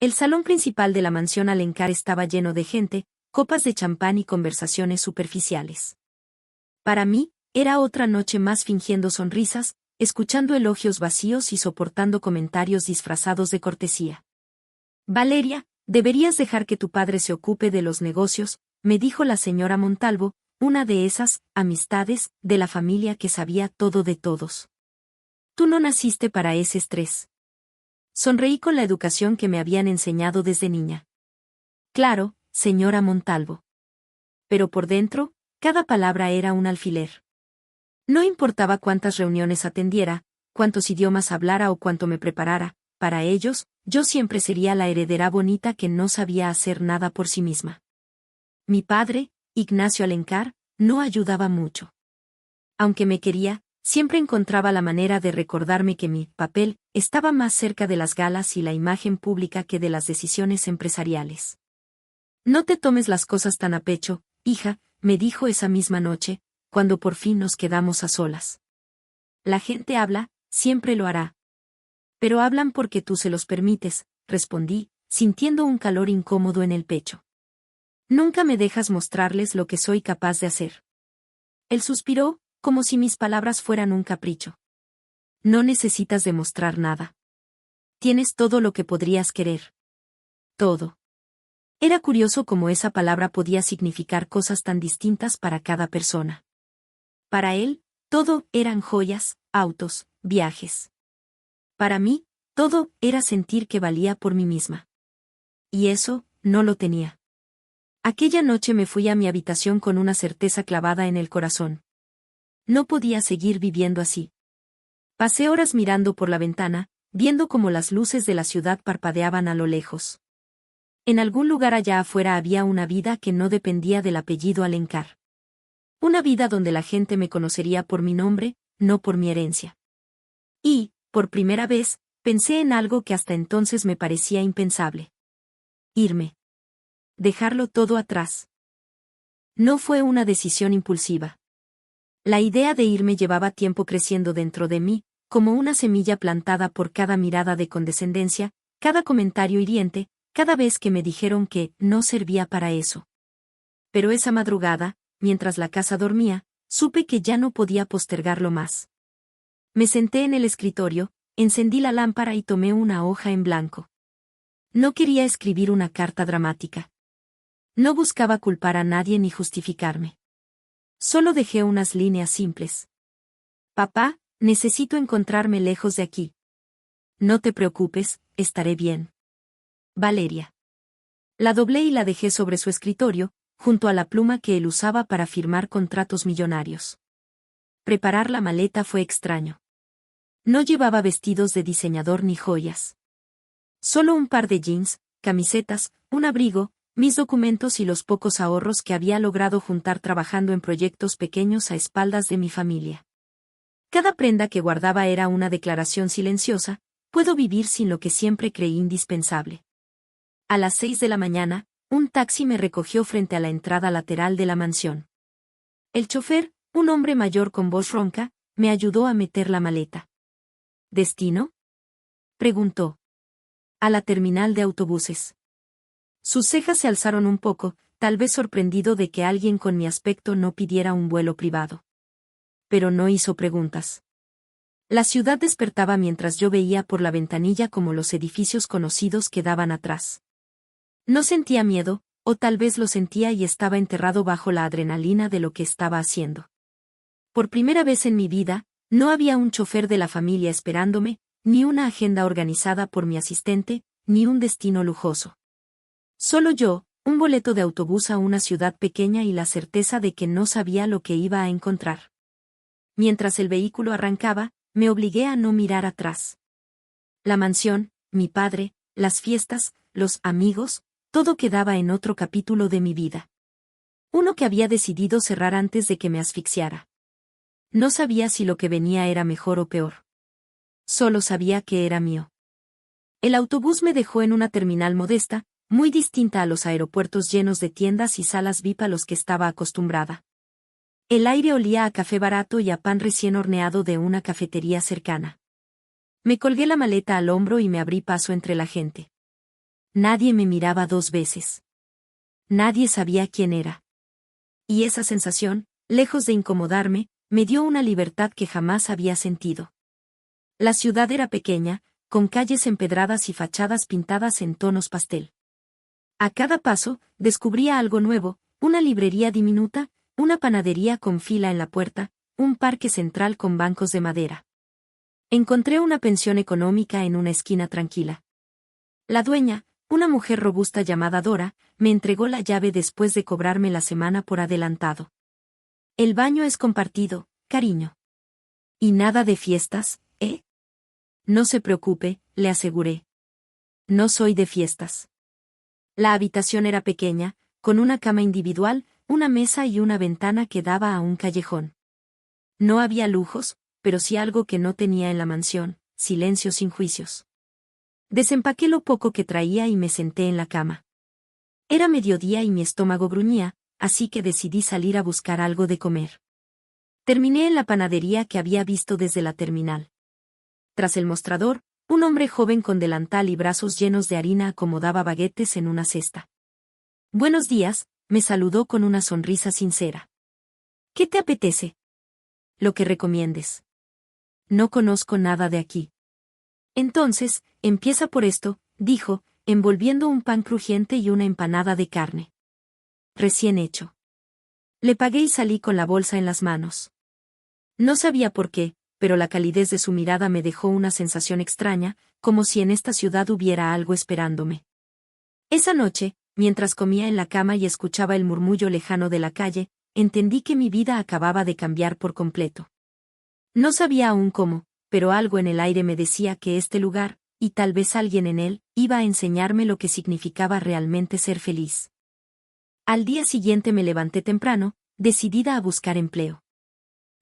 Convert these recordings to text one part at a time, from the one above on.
El salón principal de la mansión Alencar estaba lleno de gente, copas de champán y conversaciones superficiales. Para mí, era otra noche más fingiendo sonrisas, escuchando elogios vacíos y soportando comentarios disfrazados de cortesía. Valeria, deberías dejar que tu padre se ocupe de los negocios, me dijo la señora Montalvo, una de esas amistades de la familia que sabía todo de todos. Tú no naciste para ese estrés. Sonreí con la educación que me habían enseñado desde niña. Claro, señora Montalvo. Pero por dentro, cada palabra era un alfiler. No importaba cuántas reuniones atendiera, cuántos idiomas hablara o cuánto me preparara, para ellos, yo siempre sería la heredera bonita que no sabía hacer nada por sí misma. Mi padre, Ignacio Alencar, no ayudaba mucho. Aunque me quería, siempre encontraba la manera de recordarme que mi papel estaba más cerca de las galas y la imagen pública que de las decisiones empresariales. No te tomes las cosas tan a pecho, hija, me dijo esa misma noche, cuando por fin nos quedamos a solas. La gente habla, siempre lo hará. Pero hablan porque tú se los permites, respondí, sintiendo un calor incómodo en el pecho. Nunca me dejas mostrarles lo que soy capaz de hacer. Él suspiró, como si mis palabras fueran un capricho. No necesitas demostrar nada. Tienes todo lo que podrías querer. Todo. Era curioso cómo esa palabra podía significar cosas tan distintas para cada persona. Para él, todo eran joyas, autos, viajes. Para mí, todo era sentir que valía por mí misma. Y eso, no lo tenía. Aquella noche me fui a mi habitación con una certeza clavada en el corazón. No podía seguir viviendo así. Pasé horas mirando por la ventana, viendo cómo las luces de la ciudad parpadeaban a lo lejos. En algún lugar allá afuera había una vida que no dependía del apellido Alencar. Una vida donde la gente me conocería por mi nombre, no por mi herencia. Y, por primera vez, pensé en algo que hasta entonces me parecía impensable. Irme. Dejarlo todo atrás. No fue una decisión impulsiva. La idea de irme llevaba tiempo creciendo dentro de mí, como una semilla plantada por cada mirada de condescendencia, cada comentario hiriente, cada vez que me dijeron que no servía para eso. Pero esa madrugada, mientras la casa dormía, supe que ya no podía postergarlo más. Me senté en el escritorio, encendí la lámpara y tomé una hoja en blanco. No quería escribir una carta dramática. No buscaba culpar a nadie ni justificarme. Solo dejé unas líneas simples. Papá, necesito encontrarme lejos de aquí. No te preocupes, estaré bien. Valeria. La doblé y la dejé sobre su escritorio, junto a la pluma que él usaba para firmar contratos millonarios. Preparar la maleta fue extraño. No llevaba vestidos de diseñador ni joyas. Solo un par de jeans, camisetas, un abrigo, mis documentos y los pocos ahorros que había logrado juntar trabajando en proyectos pequeños a espaldas de mi familia. Cada prenda que guardaba era una declaración silenciosa: puedo vivir sin lo que siempre creí indispensable. A las 6 de la mañana, un taxi me recogió frente a la entrada lateral de la mansión. El chofer, un hombre mayor con voz ronca, me ayudó a meter la maleta. ¿Destino?, preguntó. A la terminal de autobuses. Sus cejas se alzaron un poco, tal vez sorprendido de que alguien con mi aspecto no pidiera un vuelo privado. Pero no hizo preguntas. La ciudad despertaba mientras yo veía por la ventanilla como los edificios conocidos quedaban atrás. No sentía miedo, o tal vez lo sentía y estaba enterrado bajo la adrenalina de lo que estaba haciendo. Por primera vez en mi vida, no había un chofer de la familia esperándome, ni una agenda organizada por mi asistente, ni un destino lujoso. Solo yo, un boleto de autobús a una ciudad pequeña y la certeza de que no sabía lo que iba a encontrar. Mientras el vehículo arrancaba, me obligué a no mirar atrás. La mansión, mi padre, las fiestas, los amigos, todo quedaba en otro capítulo de mi vida. Uno que había decidido cerrar antes de que me asfixiara. No sabía si lo que venía era mejor o peor. Solo sabía que era mío. El autobús me dejó en una terminal modesta, muy distinta a los aeropuertos llenos de tiendas y salas VIP a los que estaba acostumbrada. El aire olía a café barato y a pan recién horneado de una cafetería cercana. Me colgué la maleta al hombro y me abrí paso entre la gente. Nadie me miraba 2 veces. Nadie sabía quién era. Y esa sensación, lejos de incomodarme, me dio una libertad que jamás había sentido. La ciudad era pequeña, con calles empedradas y fachadas pintadas en tonos pastel. A cada paso, descubría algo nuevo, una librería diminuta, una panadería con fila en la puerta, un parque central con bancos de madera. Encontré una pensión económica en una esquina tranquila. La dueña, una mujer robusta llamada Dora, me entregó la llave después de cobrarme la semana por adelantado. El baño es compartido, cariño. Y nada de fiestas, ¿eh? No se preocupe, le aseguré. No soy de fiestas. La habitación era pequeña, con una cama individual, una mesa y una ventana que daba a un callejón. No había lujos, pero sí algo que no tenía en la mansión: silencio sin juicios. Desempaqué lo poco que traía y me senté en la cama. Era mediodía y mi estómago gruñía, así que decidí salir a buscar algo de comer. Terminé en la panadería que había visto desde la terminal. Tras el mostrador, un hombre joven con delantal y brazos llenos de harina acomodaba baguetes en una cesta. «Buenos días», me saludó con una sonrisa sincera. «¿Qué te apetece?» «Lo que recomiendes». «No conozco nada de aquí». «Entonces, empieza por esto», dijo, envolviendo un pan crujiente y una empanada de carne. «Recién hecho». Le pagué y salí con la bolsa en las manos. No sabía por qué, pero la calidez de su mirada me dejó una sensación extraña, como si en esta ciudad hubiera algo esperándome. Esa noche, mientras comía en la cama y escuchaba el murmullo lejano de la calle, entendí que mi vida acababa de cambiar por completo. No sabía aún cómo, pero algo en el aire me decía que este lugar, y tal vez alguien en él, iba a enseñarme lo que significaba realmente ser feliz. Al día siguiente me levanté temprano, decidida a buscar empleo.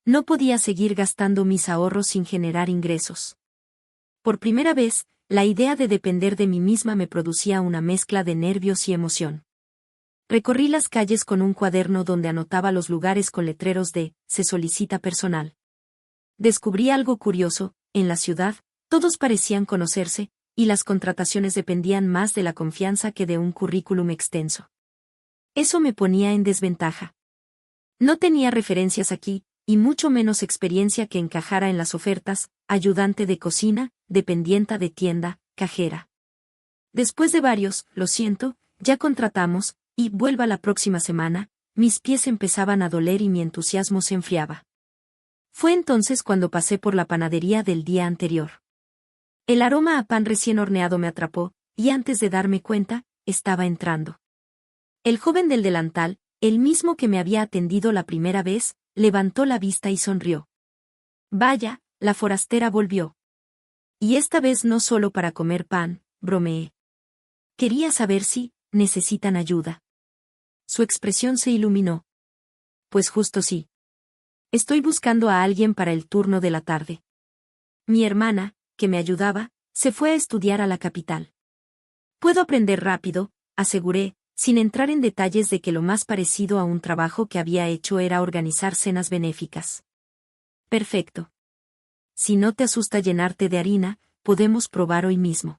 No podía seguir gastando mis ahorros sin generar ingresos. Por primera vez, la idea de depender de mí misma me producía una mezcla de nervios y emoción. Recorrí las calles con un cuaderno donde anotaba los lugares con letreros de «Se solicita personal». Descubrí algo curioso: en la ciudad, todos parecían conocerse, y las contrataciones dependían más de la confianza que de un currículum extenso. Eso me ponía en desventaja. No tenía referencias aquí, y mucho menos experiencia que encajara en las ofertas: ayudante de cocina, dependienta de tienda, cajera. Después de varios «lo siento, ya contratamos», y «vuelva la próxima semana», mis pies empezaban a doler y mi entusiasmo se enfriaba. Fue entonces cuando pasé por la panadería del día anterior. El aroma a pan recién horneado me atrapó, y antes de darme cuenta, estaba entrando. El joven del delantal, el mismo que me había atendido la primera vez, levantó la vista y sonrió. «Vaya, la forastera volvió. Y esta vez no solo para comer pan», bromeé. «Quería saber si necesitan ayuda». Su expresión se iluminó. «Pues justo sí. Estoy buscando a alguien para el turno de la tarde. Mi hermana, que me ayudaba, se fue a estudiar a la capital. Puedo aprender rápido», aseguré, sin entrar en detalles de que lo más parecido a un trabajo que había hecho era organizar cenas benéficas. «Perfecto. Si no te asusta llenarte de harina, podemos probar hoy mismo».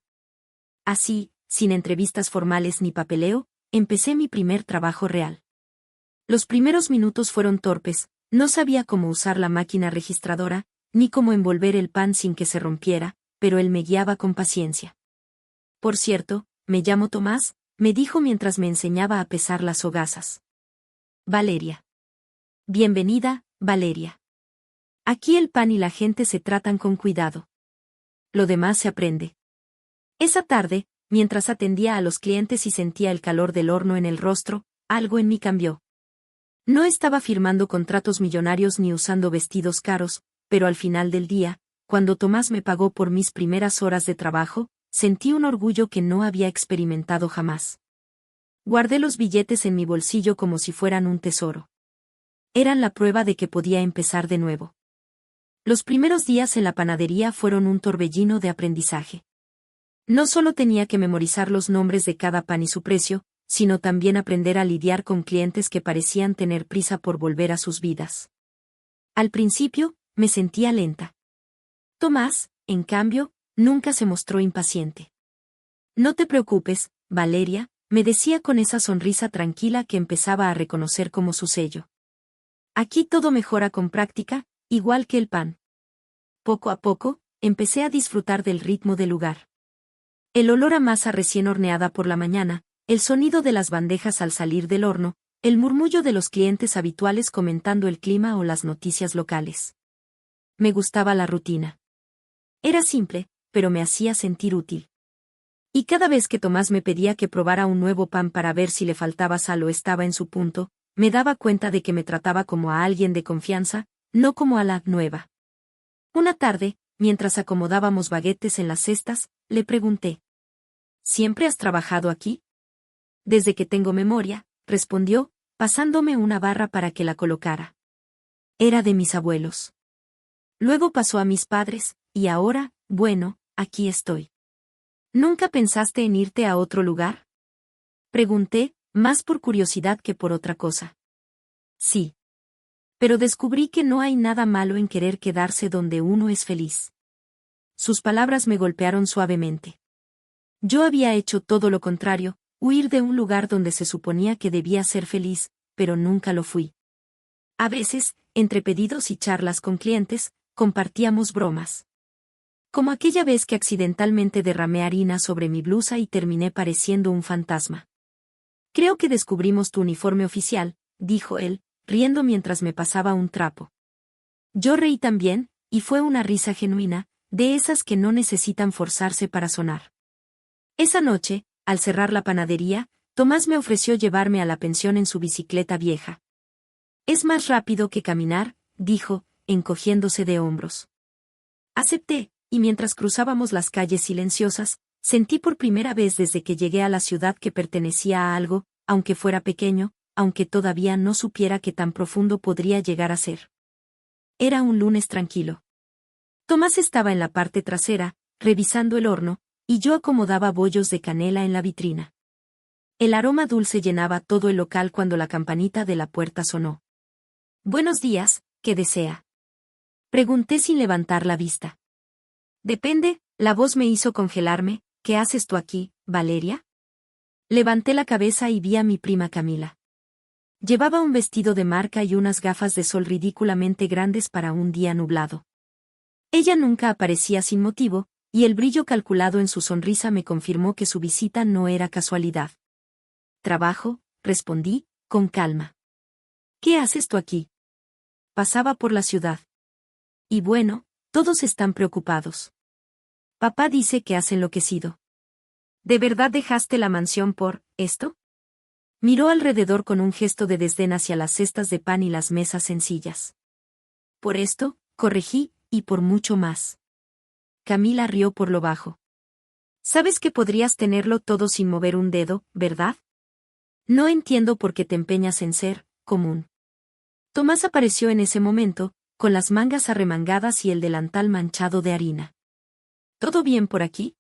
Así, sin entrevistas formales ni papeleo, empecé mi primer trabajo real. Los primeros minutos fueron torpes. No sabía cómo usar la máquina registradora, ni cómo envolver el pan sin que se rompiera, pero él me guiaba con paciencia. «Por cierto, me llamo Tomás», me dijo mientras me enseñaba a pesar las hogazas. «Valeria». «Bienvenida, Valeria. Aquí el pan y la gente se tratan con cuidado. Lo demás se aprende». Esa tarde, mientras atendía a los clientes y sentía el calor del horno en el rostro, algo en mí cambió. No estaba firmando contratos millonarios ni usando vestidos caros, pero al final del día, cuando Tomás me pagó por mis primeras horas de trabajo, sentí un orgullo que no había experimentado jamás. Guardé los billetes en mi bolsillo como si fueran un tesoro. Eran la prueba de que podía empezar de nuevo. Los primeros días en la panadería fueron un torbellino de aprendizaje. No solo tenía que memorizar los nombres de cada pan y su precio, sino también aprender a lidiar con clientes que parecían tener prisa por volver a sus vidas. Al principio, me sentía lenta. Tomás, en cambio, nunca se mostró impaciente. «No te preocupes», Valeria, me decía con esa sonrisa tranquila que empezaba a reconocer como su sello. Aquí todo mejora con práctica, igual que el pan. Poco a poco, empecé a disfrutar del ritmo del lugar. El olor a masa recién horneada por la mañana, el sonido de las bandejas al salir del horno, el murmullo de los clientes habituales comentando el clima o las noticias locales. Me gustaba la rutina. Era simple, pero me hacía sentir útil. Y cada vez que Tomás me pedía que probara un nuevo pan para ver si le faltaba sal o estaba en su punto, me daba cuenta de que me trataba como a alguien de confianza, no como a la nueva. Una tarde, mientras acomodábamos baguetes en las cestas, le pregunté: ¿Siempre has trabajado aquí? Desde que tengo memoria, respondió, pasándome una barra para que la colocara. Era de mis abuelos. Luego pasó a mis padres, y ahora, bueno, aquí estoy. ¿Nunca pensaste en irte a otro lugar? Pregunté, más por curiosidad que por otra cosa. Sí. Pero descubrí que no hay nada malo en querer quedarse donde uno es feliz. Sus palabras me golpearon suavemente. Yo había hecho todo lo contrario, huir de un lugar donde se suponía que debía ser feliz, pero nunca lo fui. A veces, entre pedidos y charlas con clientes, compartíamos bromas. Como aquella vez que accidentalmente derramé harina sobre mi blusa y terminé pareciendo un fantasma. Creo que descubrimos tu uniforme oficial, dijo él, riendo mientras me pasaba un trapo. Yo reí también, y fue una risa genuina, de esas que no necesitan forzarse para sonar. Esa noche, al cerrar la panadería, Tomás me ofreció llevarme a la pensión en su bicicleta vieja. Es más rápido que caminar, dijo, encogiéndose de hombros. Acepté, y mientras cruzábamos las calles silenciosas, sentí por primera vez desde que llegué a la ciudad que pertenecía a algo, aunque fuera pequeño, aunque todavía no supiera qué tan profundo podría llegar a ser. Era un lunes tranquilo. Tomás estaba en la parte trasera, revisando el horno, y yo acomodaba bollos de canela en la vitrina. El aroma dulce llenaba todo el local cuando la campanita de la puerta sonó. Buenos días, ¿qué desea? Pregunté sin levantar la vista. Depende, la voz me hizo congelarme. ¿Qué haces tú aquí, Valeria? Levanté la cabeza y vi a mi prima Camila. Llevaba un vestido de marca y unas gafas de sol ridículamente grandes para un día nublado. Ella nunca aparecía sin motivo, y el brillo calculado en su sonrisa me confirmó que su visita no era casualidad. Trabajo, respondí, con calma. ¿Qué haces tú aquí? Pasaba por la ciudad. Y bueno, todos están preocupados. Papá dice que has enloquecido. ¿De verdad dejaste la mansión por esto? Miró alrededor con un gesto de desdén hacia las cestas de pan y las mesas sencillas. Por esto, corregí, y por mucho más. Camila rió por lo bajo. Sabes que podrías tenerlo todo sin mover un dedo, ¿verdad? No entiendo por qué te empeñas en ser común. Tomás apareció en ese momento, con las mangas arremangadas y el delantal manchado de harina. ¿Todo bien por aquí?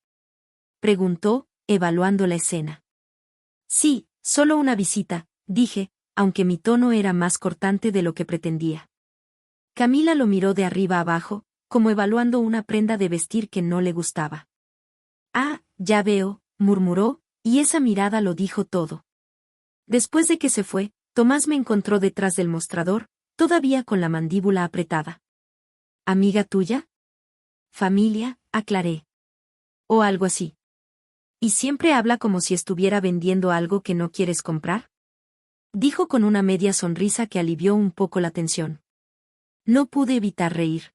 Preguntó, evaluando la escena. Sí, solo una visita, dije, aunque mi tono era más cortante de lo que pretendía. Camila lo miró de arriba abajo, como evaluando una prenda de vestir que no le gustaba. Ah, ya veo, murmuró, y esa mirada lo dijo todo. Después de que se fue, Tomás me encontró detrás del mostrador, todavía con la mandíbula apretada. ¿Amiga tuya? Familia, aclaré. O algo así. ¿Y siempre habla como si estuviera vendiendo algo que no quieres comprar? Dijo con una media sonrisa que alivió un poco la tensión. No pude evitar reír.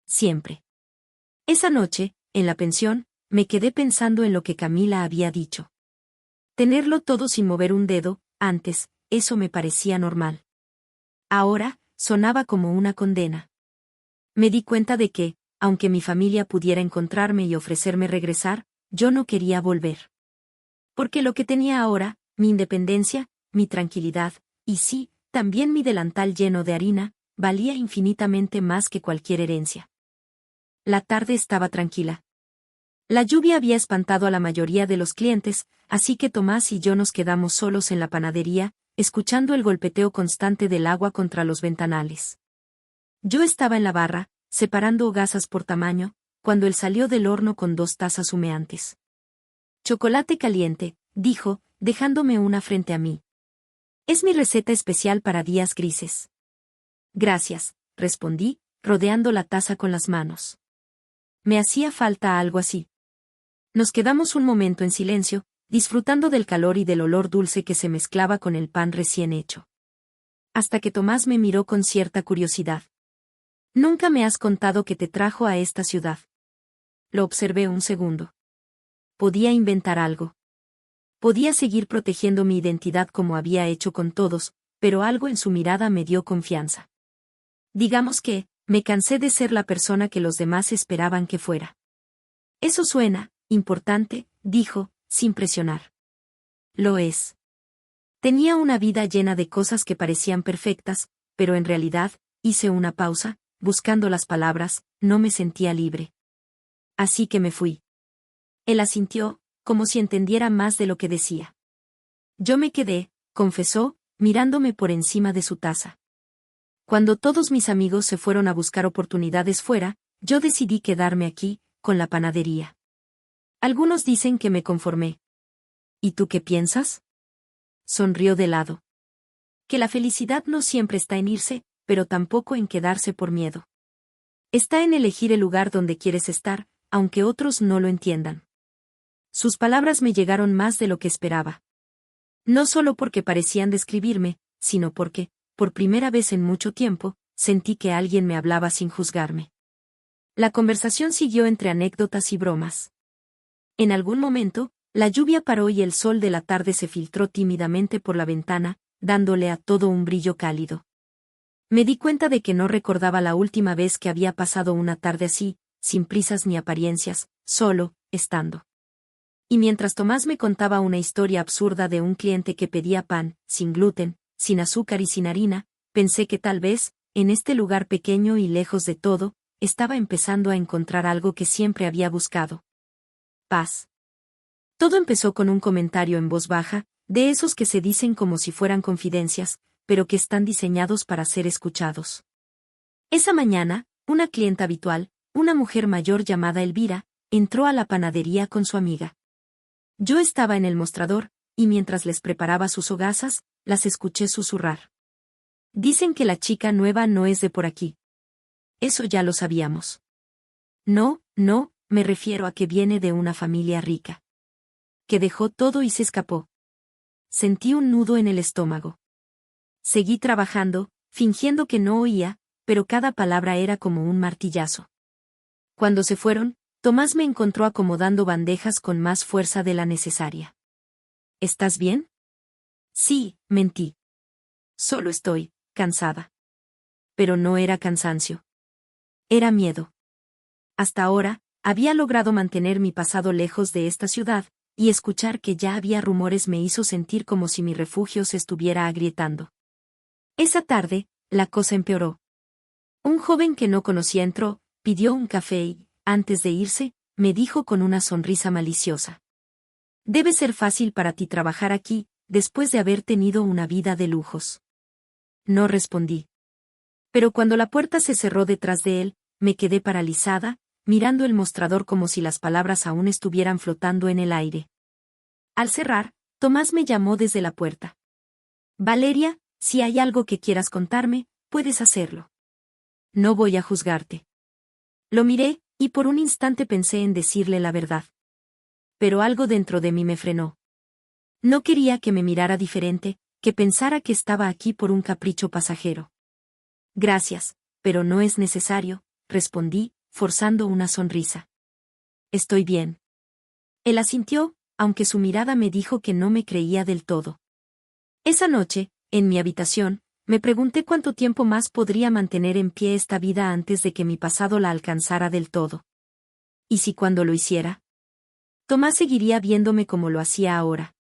Siempre. Esa noche, en la pensión, me quedé pensando en lo que Camila había dicho. Tenerlo todo sin mover un dedo, antes, eso me parecía normal. Ahora, sonaba como una condena. Me di cuenta de que, aunque mi familia pudiera encontrarme y ofrecerme regresar, yo no quería volver. Porque lo que tenía ahora, mi independencia, mi tranquilidad, y sí, también mi delantal lleno de harina, valía infinitamente más que cualquier herencia. La tarde estaba tranquila. La lluvia había espantado a la mayoría de los clientes, así que Tomás y yo nos quedamos solos en la panadería, escuchando el golpeteo constante del agua contra los ventanales. Yo estaba en la barra, separando hogazas por tamaño, cuando él salió del horno con 2 tazas humeantes. Chocolate caliente, dijo, dejándome una frente a mí. Es mi receta especial para días grises. Gracias, respondí, rodeando la taza con las manos. Me hacía falta algo así. Nos quedamos un momento en silencio, disfrutando del calor y del olor dulce que se mezclaba con el pan recién hecho. Hasta que Tomás me miró con cierta curiosidad. Nunca me has contado qué te trajo a esta ciudad. Lo observé un segundo. Podía inventar algo. Podía seguir protegiendo mi identidad como había hecho con todos, pero algo en su mirada me dio confianza. Digamos que, me cansé de ser la persona que los demás esperaban que fuera. Eso suena importante, dijo, sin presionar. Lo es. Tenía una vida llena de cosas que parecían perfectas, pero en realidad, hice una pausa, buscando las palabras, no me sentía libre. Así que me fui. Él asintió, como si entendiera más de lo que decía. Yo me quedé, confesó, mirándome por encima de su taza. Cuando todos mis amigos se fueron a buscar oportunidades fuera, yo decidí quedarme aquí, con la panadería. Algunos dicen que me conformé. ¿Y tú qué piensas? Sonrió de lado. Que la felicidad no siempre está en irse, pero tampoco en quedarse por miedo. Está en elegir el lugar donde quieres estar, aunque otros no lo entiendan. Sus palabras me llegaron más de lo que esperaba. No solo porque parecían describirme, sino porque, por primera vez en mucho tiempo, sentí que alguien me hablaba sin juzgarme. La conversación siguió entre anécdotas y bromas. En algún momento, la lluvia paró y el sol de la tarde se filtró tímidamente por la ventana, dándole a todo un brillo cálido. Me di cuenta de que no recordaba la última vez que había pasado una tarde así, sin prisas ni apariencias, solo, estando. Y mientras Tomás me contaba una historia absurda de un cliente que pedía pan, sin gluten, sin azúcar y sin harina, pensé que tal vez, en este lugar pequeño y lejos de todo, estaba empezando a encontrar algo que siempre había buscado. Paz. Todo empezó con un comentario en voz baja, de esos que se dicen como si fueran confidencias, pero que están diseñados para ser escuchados. Esa mañana, una clienta habitual, una mujer mayor llamada Elvira, entró a la panadería con su amiga. Yo estaba en el mostrador, y mientras les preparaba sus hogazas, las escuché susurrar. Dicen que la chica nueva no es de por aquí. Eso ya lo sabíamos. No, no, me refiero a que viene de una familia rica. Que dejó todo y se escapó. Sentí un nudo en el estómago. Seguí trabajando, fingiendo que no oía, pero cada palabra era como un martillazo. Cuando se fueron, Tomás me encontró acomodando bandejas con más fuerza de la necesaria. ¿Estás bien? Sí, mentí. Solo estoy cansada. Pero no era cansancio. Era miedo. Hasta ahora, había logrado mantener mi pasado lejos de esta ciudad, y escuchar que ya había rumores me hizo sentir como si mi refugio se estuviera agrietando. Esa tarde, la cosa empeoró. Un joven que no conocía entró, pidió un café y, antes de irse, me dijo con una sonrisa maliciosa. Debe ser fácil para ti trabajar aquí, después de haber tenido una vida de lujos. No respondí. Pero cuando la puerta se cerró detrás de él, me quedé paralizada, mirando el mostrador como si las palabras aún estuvieran flotando en el aire. Al cerrar, Tomás me llamó desde la puerta. Valeria, si hay algo que quieras contarme, puedes hacerlo. No voy a juzgarte. Lo miré, y por un instante pensé en decirle la verdad. Pero algo dentro de mí me frenó. No quería que me mirara diferente, que pensara que estaba aquí por un capricho pasajero. Gracias, pero no es necesario, respondí, forzando una sonrisa. Estoy bien. Él asintió, aunque su mirada me dijo que no me creía del todo. Esa noche, en mi habitación, me pregunté cuánto tiempo más podría mantener en pie esta vida antes de que mi pasado la alcanzara del todo. ¿Y si cuando lo hiciera? Tomás seguiría viéndome como lo hacía ahora.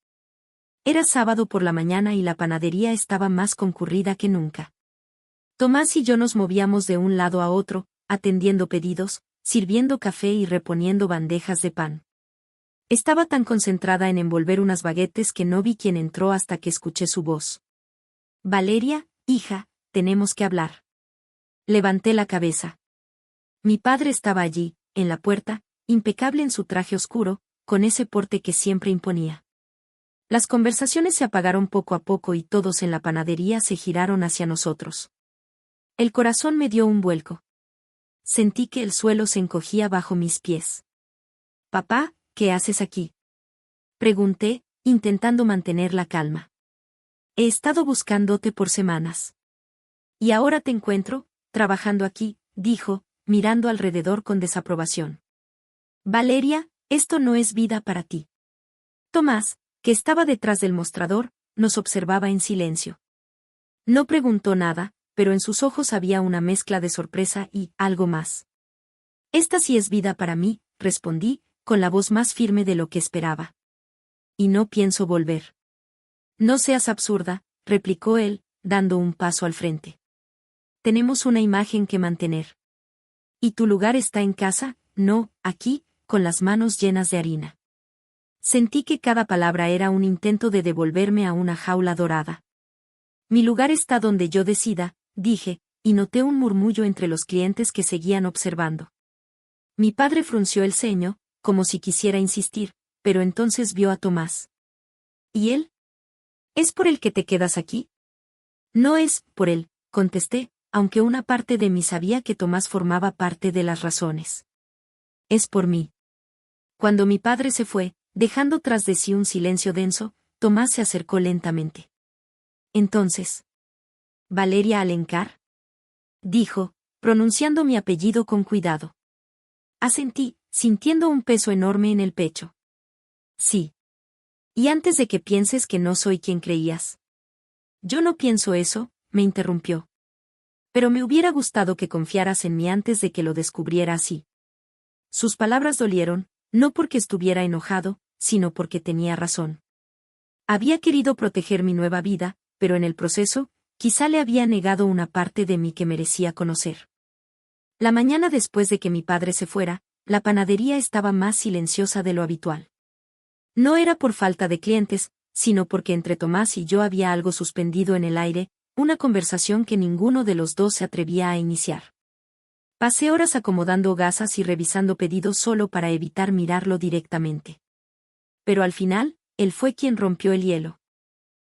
Era sábado por la mañana y la panadería estaba más concurrida que nunca. Tomás y yo nos movíamos de un lado a otro, atendiendo pedidos, sirviendo café y reponiendo bandejas de pan. Estaba tan concentrada en envolver unas baguettes que no vi quién entró hasta que escuché su voz. Valeria, hija, tenemos que hablar. Levanté la cabeza. Mi padre estaba allí, en la puerta, impecable en su traje oscuro, con ese porte que siempre imponía. Las conversaciones se apagaron poco a poco y todos en la panadería se giraron hacia nosotros. El corazón me dio un vuelco. Sentí que el suelo se encogía bajo mis pies. «Papá, ¿qué haces aquí?», pregunté, intentando mantener la calma. «He estado buscándote por semanas. Y ahora te encuentro, trabajando aquí», dijo, mirando alrededor con desaprobación. «Valeria, esto no es vida para ti». Tomás, que estaba detrás del mostrador, nos observaba en silencio. No preguntó nada, pero en sus ojos había una mezcla de sorpresa y algo más. «Esta sí es vida para mí», respondí, con la voz más firme de lo que esperaba. «Y no pienso volver». «No seas absurda», replicó él, dando un paso al frente. «Tenemos una imagen que mantener». «¿Y tu lugar está en casa?». «No, aquí, con las manos llenas de harina». Sentí que cada palabra era un intento de devolverme a una jaula dorada. «Mi lugar está donde yo decida», dije, y noté un murmullo entre los clientes que seguían observando. Mi padre frunció el ceño, como si quisiera insistir, pero entonces vio a Tomás. «¿Y él? ¿Es por el que te quedas aquí?». «No es por él», contesté, aunque una parte de mí sabía que Tomás formaba parte de las razones. «Es por mí». Cuando mi padre se fue, dejando tras de sí un silencio denso, Tomás se acercó lentamente. «Entonces, ¿Valeria Alencar?», dijo, pronunciando mi apellido con cuidado. Asentí, sintiendo un peso enorme en el pecho. «Sí. Y antes de que pienses que no soy quien creías». «Yo no pienso eso», me interrumpió. «Pero me hubiera gustado que confiaras en mí antes de que lo descubriera así». Sus palabras dolieron, no porque estuviera enojado, sino porque tenía razón. Había querido proteger mi nueva vida, pero en el proceso, quizá le había negado una parte de mí que merecía conocer. La mañana después de que mi padre se fuera, la panadería estaba más silenciosa de lo habitual. No era por falta de clientes, sino porque entre Tomás y yo había algo suspendido en el aire, una conversación que ninguno de los dos se atrevía a iniciar. Pasé horas acomodando gasas y revisando pedidos solo para evitar mirarlo directamente. Pero al final, él fue quien rompió el hielo.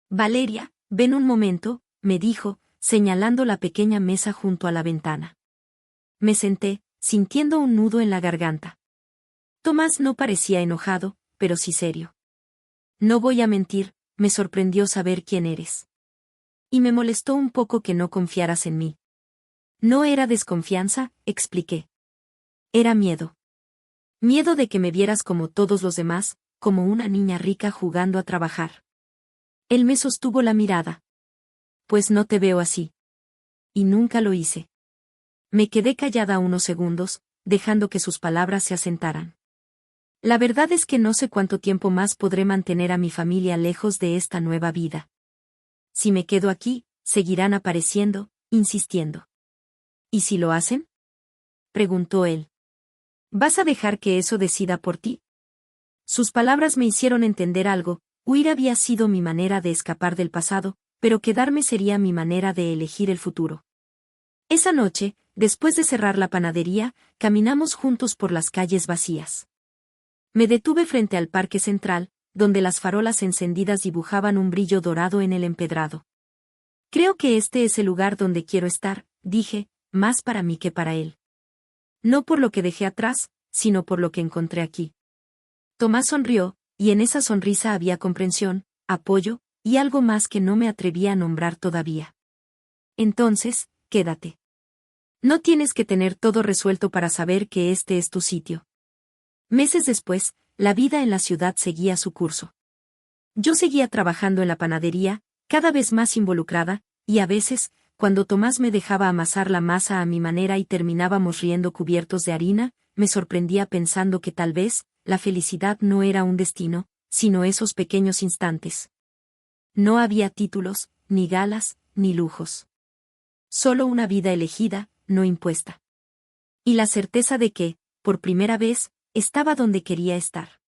«Valeria, ven un momento», me dijo, señalando la pequeña mesa junto a la ventana. Me senté, sintiendo un nudo en la garganta. Tomás no parecía enojado, pero sí serio. «No voy a mentir, me sorprendió saber quién eres. Y me molestó un poco que no confiaras en mí». «No era desconfianza», expliqué. «Era miedo. Miedo de que me vieras como todos los demás, como una niña rica jugando a trabajar». Él me sostuvo la mirada. «Pues no te veo así». Y nunca lo hice. Me quedé callada unos segundos, dejando que sus palabras se asentaran. La verdad es que no sé cuánto tiempo más podré mantener a mi familia lejos de esta nueva vida. Si me quedo aquí, seguirán apareciendo, insistiendo. ¿Y si lo hacen?», preguntó él. «¿Vas a dejar que eso decida por ti?». Sus palabras me hicieron entender algo. Huir había sido mi manera de escapar del pasado, pero quedarme sería mi manera de elegir el futuro. Esa noche, después de cerrar la panadería, caminamos juntos por las calles vacías. Me detuve frente al parque central, donde las farolas encendidas dibujaban un brillo dorado en el empedrado. «Creo que este es el lugar donde quiero estar», dije, más para mí que para él. No por lo que dejé atrás, sino por lo que encontré aquí. Tomás sonrió, y en esa sonrisa había comprensión, apoyo, y algo más que no me atrevía a nombrar todavía. «Entonces, quédate. No tienes que tener todo resuelto para saber que este es tu sitio». Meses después, la vida en la ciudad seguía su curso. Yo seguía trabajando en la panadería, cada vez más involucrada, y a veces, cuando Tomás me dejaba amasar la masa a mi manera y terminábamos riendo cubiertos de harina, me sorprendía pensando que tal vez, la felicidad no era un destino, sino esos pequeños instantes. No había títulos, ni galas, ni lujos. Solo una vida elegida, no impuesta. Y la certeza de que, por primera vez, estaba donde quería estar.